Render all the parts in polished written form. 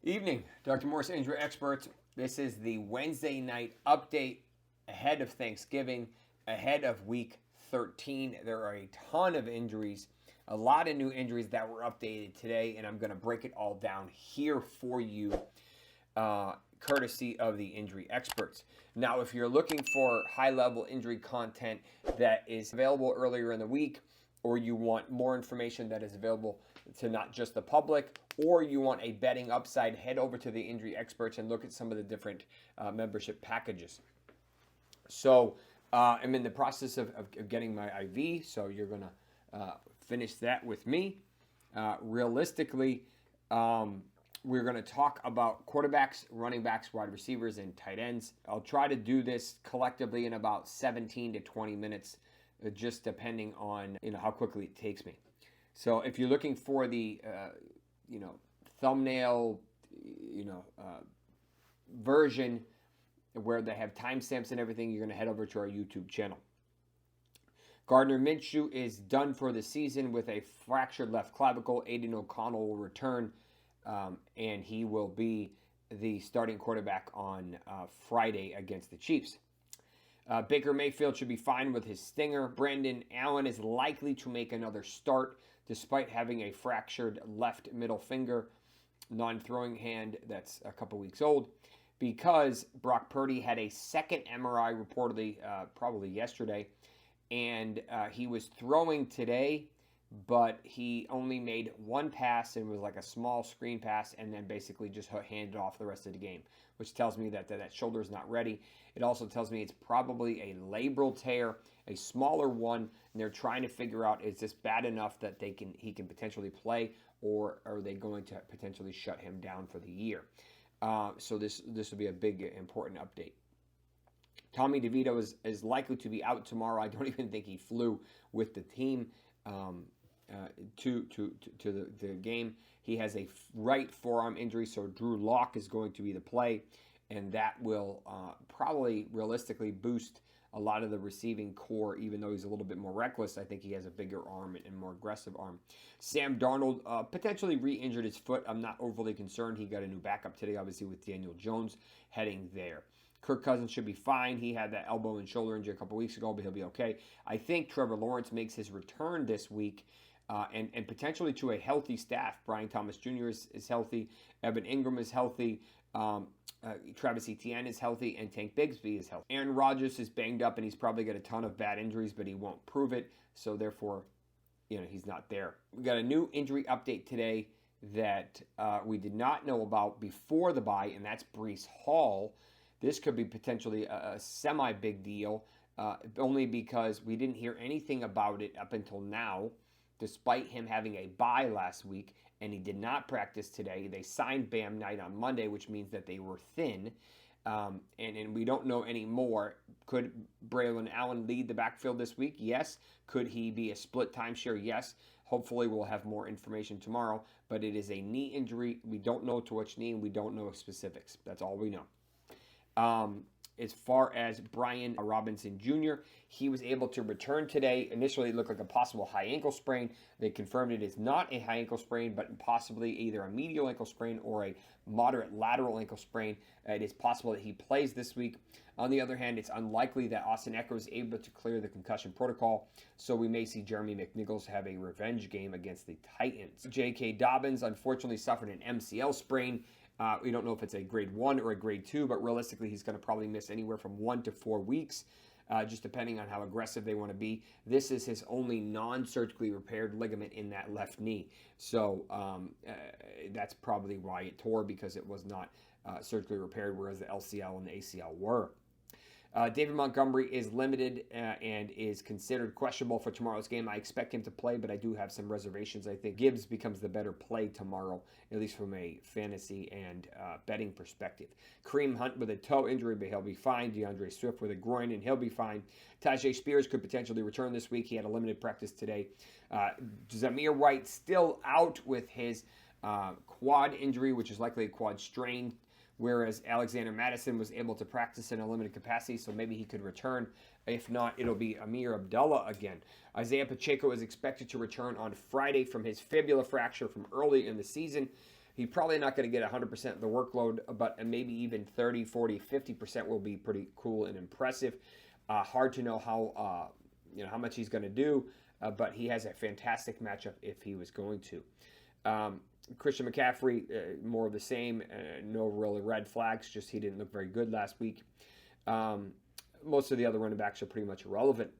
Evening, Dr. Morris Injury Experts. This is the Wednesday night update ahead of Thanksgiving, ahead of week 13. There are a ton of injuries, a lot of new injuries that were updated today, and I'm going to break it all down here for you, courtesy of the Injury Experts. Now, if you're looking for high-level injury content that is available earlier in the week, or you want more information that is available to not just the public, or you want a betting upside, head over to the Injury Experts and look at some of the different membership packages. So I'm in the process of getting my IV, so you're going to finish that with me. Realistically, we're going to talk about quarterbacks, running backs, wide receivers, and tight ends. I'll try to do this collectively in about 17 to 20 minutes, just depending on how quickly it takes me. So if you're looking for the thumbnail version where they have timestamps and everything, you're going to head over to our YouTube channel. Gardner Minshew is done for the season with a fractured left clavicle. Aiden O'Connell will return, and he will be the starting quarterback on Friday against the Chiefs. Baker Mayfield should be fine with his stinger. Brandon Allen is likely to make another start despite having a fractured left middle finger, non-throwing hand that's a couple weeks old, because Brock Purdy had a second MRI reportedly probably yesterday, and he was throwing today, but he only made one pass and was like a small screen pass and then basically just handed off the rest of the game, which tells me that shoulder is not ready. It also tells me it's probably a labral tear, a smaller one, and they're trying to figure out, is this bad enough that he can potentially play, or are they going to potentially shut him down for the year? So this will be a big, important update. Tommy DeVito is likely to be out tomorrow. I don't even think he flew with the team to the game. He has a right forearm injury, so Drew Lock is going to be the play, and that will probably realistically boost a lot of the receiving core, even though he's a little bit more reckless. I think he has a bigger arm and more aggressive arm. Sam Darnold potentially re-injured his foot. I'm not overly concerned. He got a new backup today, obviously, with Daniel Jones heading there. Kirk Cousins should be fine. He had that elbow and shoulder injury a couple weeks ago, but he'll be okay. I think Trevor Lawrence makes his return this week, and potentially to a healthy staff. Brian Thomas Jr. is healthy. Evan Ingram is healthy. Travis Etienne is healthy, and Tank Bigsby is healthy. Aaron Rodgers is banged up, and he's probably got a ton of bad injuries, but he won't prove it, so therefore, he's not there. We got a new injury update today that we did not know about before the bye, and that's Breece Hall. This could be potentially a semi-big deal, only because we didn't hear anything about it up until now, despite him having a bye last week, and he did not practice today. They signed Bam Knight on Monday, which means that they were thin, and we don't know any more. Could Braylon Allen lead the backfield this week? Yes. Could he be a split timeshare? Yes. Hopefully we'll have more information tomorrow, but it is a knee injury. We don't know to which knee, and we don't know specifics. That's all we know. As far as Brian Robinson Jr., he was able to return today. Initially, it looked like a possible high ankle sprain. They confirmed it is not a high ankle sprain, but possibly either a medial ankle sprain or a moderate lateral ankle sprain. It is possible that he plays this week. On the other hand, it's unlikely that Austin Ekeler was able to clear the concussion protocol, so we may see Jeremy McNichols have a revenge game against the Titans. J.K. Dobbins unfortunately suffered an MCL sprain. We don't know if it's a grade 1 or a grade 2, but realistically, he's going to probably miss anywhere from 1 to 4 weeks, just depending on how aggressive they want to be. This is his only non-surgically repaired ligament in that left knee. So that's probably why it tore, because it was not surgically repaired, whereas the LCL and the ACL were. David Montgomery is limited and is considered questionable for tomorrow's game. I expect him to play, but I do have some reservations. I think Gibbs becomes the better play tomorrow, at least from a fantasy and betting perspective. Kareem Hunt with a toe injury, but he'll be fine. DeAndre Swift with a groin, and he'll be fine. Tyjae Spears could potentially return this week. He had a limited practice today. Zamir White still out with his quad injury, which is likely a quad strain, whereas Alexander Mattison was able to practice in a limited capacity, so maybe he could return. If not, it'll be Amir Abdullah again. Isiah Pacheco is expected to return on Friday from his fibula fracture from early in the season. He's probably not going to get 100% of the workload, but maybe even 30, 40, 50% will be pretty cool and impressive. Hard to know how much he's going to do, but he has a fantastic matchup if he was going to. Christian McCaffrey, more of the same. No really red flags, just he didn't look very good last week. Most of the other running backs are pretty much irrelevant.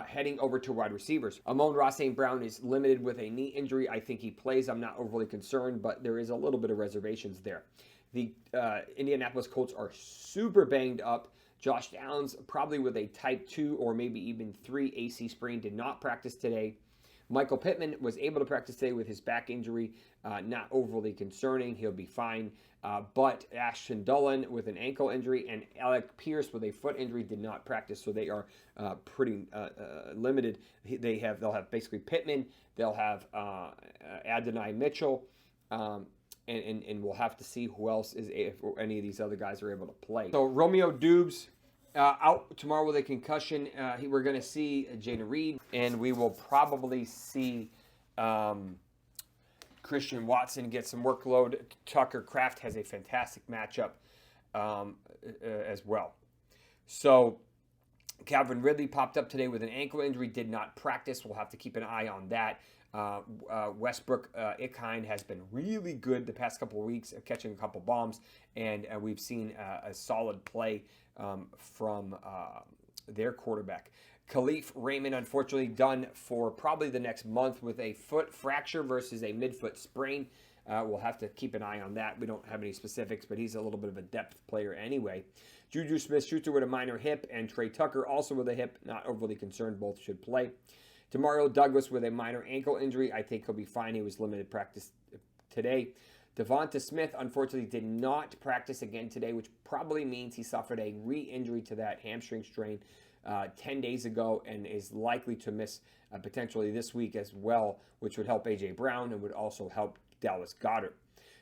Heading over to wide receivers. Amon-Ra St. Brown is limited with a knee injury. I think he plays. I'm not overly concerned, but there is a little bit of reservations there. The Indianapolis Colts are super banged up. Josh Downs, probably with a type 2 or maybe even 3 AC sprain, did not practice today. Michael Pittman was able to practice today with his back injury. Not overly concerning. He'll be fine. But Ashton Dulin with an ankle injury and Alec Pierce with a foot injury did not practice, so they are pretty limited. They'll have basically Pittman. They'll have Adonai Mitchell, and we'll have to see who else is if any of these other guys are able to play. So Romeo Doubs out tomorrow with a concussion. We're going to see Jaden Reed, and we will probably see Christian Watson get some workload. Tucker Kraft has a fantastic matchup as well. So Calvin Ridley popped up today with an ankle injury, did not practice. We'll have to keep an eye on that. Westbrook Ikine has been really good the past couple of weeks, catching a couple bombs, and we've seen a solid play from their quarterback. Kalif Raymond, unfortunately, done for probably the next month with a foot fracture versus a midfoot sprain. We'll have to keep an eye on that. We don't have any specifics, but he's a little bit of a depth player anyway. Juju Smith-Schuster with a minor hip, and Tre Tucker also with a hip. Not overly concerned. Both should play. Demario Douglas with a minor ankle injury. I think he'll be fine. He was limited practice today. DeVonta Smith, unfortunately, did not practice again today, which probably means he suffered a re-injury to that hamstring strain 10 days ago and is likely to miss potentially this week as well, which would help A.J. Brown and would also help Dallas Goedert.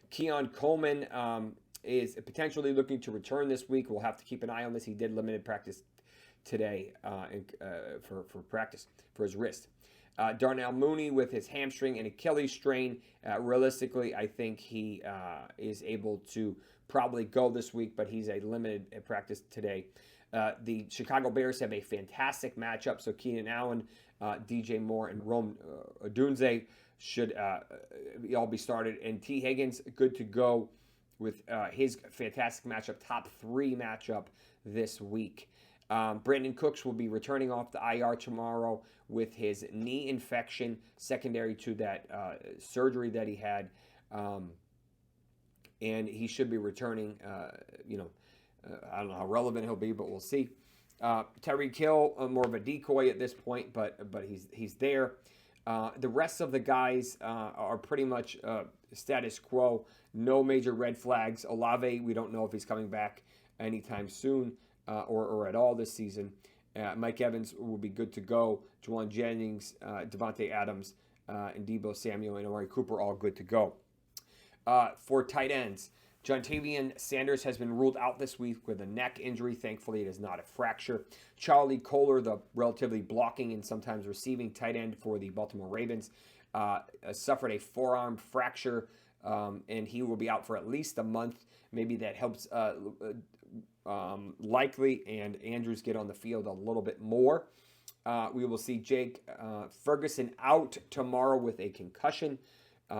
Keon Coleman is potentially looking to return this week. We'll have to keep an eye on this. He did limited practice today for practice for his wrist. Darnell Mooney with his hamstring and Achilles strain. Realistically, I think he is able to probably go this week, but he's a limited practice today. The Chicago Bears have a fantastic matchup, so Keenan Allen, DJ Moore, and Rome Odunze should all be started. And T. Higgins, good to go with his fantastic matchup, top 3 matchup this week. Brandin Cooks will be returning off the IR tomorrow with his knee infection, secondary to that surgery that he had. And he should be returning, I don't know how relevant he'll be, but we'll see. Tyreek Hill, more of a decoy at this point, but he's there. The rest of the guys are pretty much status quo. No major red flags. Olave, we don't know if he's coming back anytime soon or at all this season. Mike Evans will be good to go. Juwan Jennings, Devontae Adams, and Deebo Samuel and Amari Cooper all good to go. For tight ends, Jontavian Sanders has been ruled out this week with a neck injury. Thankfully, it is not a fracture. Charlie Kolar, the relatively blocking and sometimes receiving tight end for the Baltimore Ravens, suffered a forearm fracture, and he will be out for at least a month. Maybe that helps Likely and Andrews get on the field a little bit more. We will see Jake Ferguson out tomorrow with a concussion.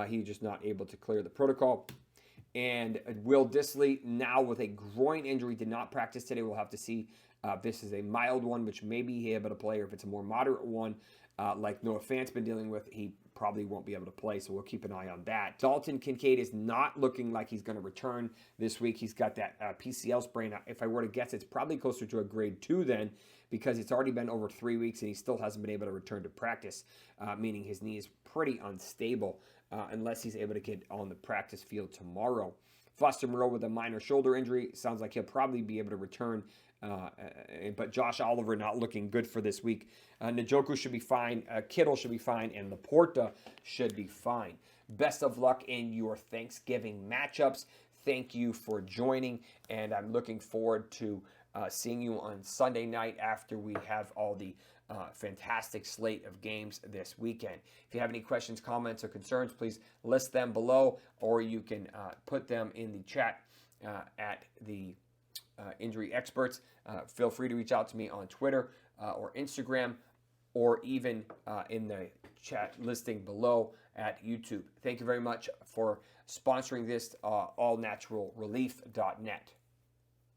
He's just not able to clear the protocol. And Will Dissly, now with a groin injury, did not practice today. We'll have to see if this is a mild one, which may be able to play, or if it's a more moderate one, like Noah Fant's been dealing with, he probably won't be able to play, so we'll keep an eye on that. Dalton Kincaid is not looking like he's going to return this week. He's got that PCL sprain. If I were to guess, it's probably closer to a grade 2 then, because it's already been over 3 weeks and he still hasn't been able to return to practice, meaning his knee is pretty unstable unless he's able to get on the practice field tomorrow. Foster Moreau with a minor shoulder injury. Sounds like he'll probably be able to return, but Josh Oliver not looking good for this week. Njoku should be fine. Kittle should be fine. And Laporta should be fine. Best of luck in your Thanksgiving matchups. Thank you for joining, and I'm looking forward to seeing you on Sunday night after we have all the fantastic slate of games this weekend. If you have any questions, comments, or concerns, please list them below, or you can put them in the chat at the Injury Experts. Feel free to reach out to me on Twitter or Instagram, or even in the chat listing below at YouTube. Thank you very much for sponsoring this, allnaturalrelief.net.